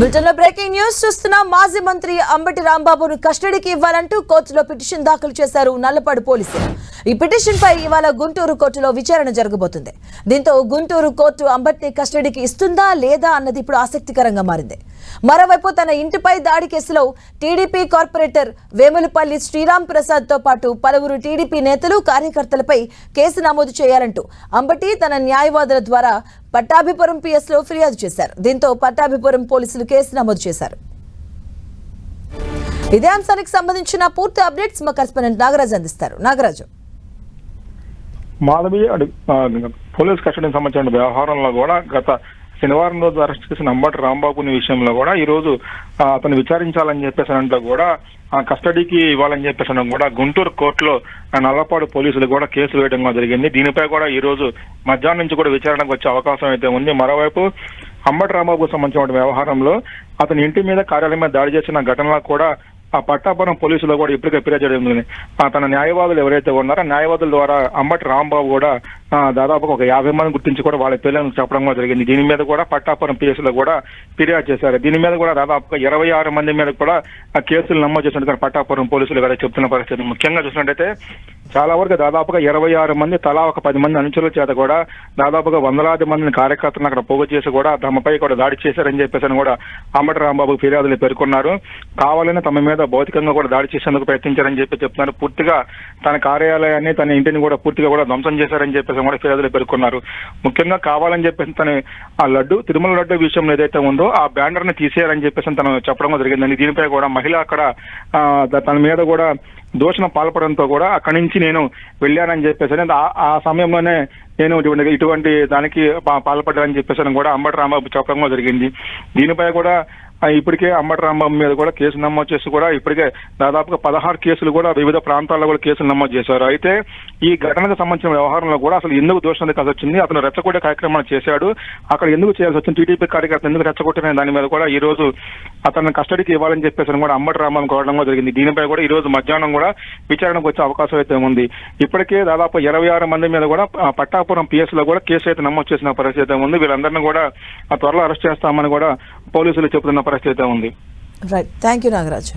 బ్రిటన్లో breaking news చూస్తున్నాం. మాజీ మంత్రి అంబటి రాంబాబును కస్టడీకి ఇవ్వాలంటూ కోర్టులో పిటిషన్ దాఖలు చేశారు నల్లపాడు పోలీసులు. ఈ పిటిషన్ పై ఇవాళ గుంటూరు కోర్టులో విచారణ జరగబోతుంది. దీంతో గుంటూరు కోర్టు అంబటిని కస్టడీకి ఇస్తుందా లేదా అన్నది ఇప్పుడు ఆసక్తికరంగా మారింది. మరోవైపు తన ఇంటిపై దాడి కేసులో టీడీపీ కార్పొరేటర్ వేములపల్లి శ్రీరామ్ ప్రసాద్ తో పాటు పలువురు టీడీపీ నేతలు కార్యకర్తలపై కేసు నమోదు చేయాలంటూ అంబటి తన న్యాయవాదుల ద్వారా పట్టాభిపురం పిఎస్ లో ఫిర్యాదు చేశారు. దీంతో పట్టాభిపురం పోలీసులు కేసు నమోదు చేశారు. ఇదే అంశానికి సంబంధించిన పూర్తి అప్డేట్స్ మా కరెస్పాండెంట్ నాగరాజు అందిస్తారు. నాగరాజు, మాధవి పోలీస్ కస్టడీకి సంబంధించిన వ్యవహారంలో కూడా గత శనివారం రోజు అరెస్ట్ చేసిన అంబటి రాంబాబుని విషయంలో కూడా ఈ రోజు అతను విచారించాలని చెప్పేసి కూడా కస్టడీకి ఇవ్వాలని చెప్పేసి కూడా గుంటూరు కోర్టులో నల్లపాడు పోలీసులు కూడా కేసు వేయడం జరిగింది. దీనిపై కూడా ఈ రోజు మధ్యాహ్నం నుంచి కూడా విచారణకు వచ్చే అవకాశం అయితే ఉంది. మరోవైపు అంబటి రాంబాబుకు సంబంధించిన వ్యవహారంలో అతని ఇంటి మీద కార్యాలయం మీద దాడి చేసిన ఘటనలో కూడా ఆ పట్టాపురం పోలీసులు కూడా ఇప్పటికే ఫిర్యాదు చేయడం జరిగింది. తన న్యాయవాదులు ఎవరైతే ఉన్నారో న్యాయవాదుల ద్వారా అంబటి రాంబాబు కూడా దాదాపుగా ఒక 50 మంది గుర్తించి కూడా వాళ్ళ పేర్లను చెప్పడం కూడా జరిగింది. దీని మీద కూడా పట్టాపురం పిఎస్లో కూడా ఫిర్యాదు చేశారు. దీని మీద కూడా దాదాపుగా 26 మంది మీద కూడా కేసులు నమోదు చేసినట్టు పట్టాపురం పోలీసులు కూడా చెప్తున్న పరిస్థితి. ముఖ్యంగా చూసినట్టయితే చాలా వరకు దాదాపుగా 26 మంది తలా ఒక 10 మంది అనుచరుల చేత కూడా దాదాపుగా వందలాది మందిని కార్యకర్తలను అక్కడ పోగు చేసి కూడా తమపై కూడా దాడి చేశారని చెప్పేసి కూడా అంబటి రాంబాబు ఫిర్యాదులు పేర్కొన్నారు. కావాలని తమ మీద భౌతికంగా కూడా దాడి చేసేందుకు ప్రయత్నించారని చెప్పి చెప్తున్నారు. పూర్తిగా తన కార్యాలయాన్ని తన ఇంటిని కూడా పూర్తిగా కూడా ధ్వంసం చేశారని చెప్పేసి కూడా ఫిర్యాదులు పేర్కొన్నారు. ముఖ్యంగా కావాలని చెప్పేసి తన ఆ లడ్డు తిరుమల లడ్డు విషయంలో ఏదైతే ఉందో ఆ బ్యానర్ ని తీసేయాలని చెప్పేసి తను చెప్పడం జరిగిందని. దీనిపై కూడా మహిళ అక్కడ తన మీద కూడా దోషణ పాల్పడంతో కూడా అక్కడి నుంచి నేను వెళ్ళానని చెప్పేసి ఆ సమయంలోనే నేను ఇటువంటి దానికి పాల్పడ్డానని చెప్పేసి కూడా అంబటి రాంబాబు చెప్పడం జరిగింది. దీనిపై కూడా ఇప్పటికే అంబటి రాంబాబు మీద కూడా కేసు నమోదు చేసి కూడా ఇప్పటికే దాదాపుగా 16 కేసులు కూడా వివిధ ప్రాంతాల్లో కూడా కేసులు నమోదు చేశారు. అయితే ఈ ఘటనకు సంబంధించిన వ్యవహారంలో కూడా అసలు ఎందుకు దోషం కలిసి వచ్చింది, అతను రెచ్చగొట్టే కార్యక్రమాలు చేశాడు, అక్కడ ఎందుకు చేయాల్సి వచ్చింది, టీడీపీ కార్యకర్తలు ఎందుకు రెచ్చగొట్టిన దాని మీద కూడా ఈ రోజు అతను కస్టడీకి ఇవ్వాలని చెప్పేసి కూడా అంబటి రాంబాబు కోరడం జరిగింది. దీనిపై కూడా ఈ రోజు మధ్యాహ్నం కూడా విచారణకు వచ్చే అవకాశం అయితే ఉంది. ఇప్పటికే దాదాపు 26 మంది మీద కూడా పట్టాపురం పిఎస్ లో కూడా కేసు అయితే నమోదు చేసిన పరిస్థితి ఉంది. వీళ్ళందరినీ కూడా త్వరలో అరెస్ట్ చేస్తామని కూడా పోలీసులు చెబుతున్న పరిస్థితి ఉంది. Right, thank you Nagaraju.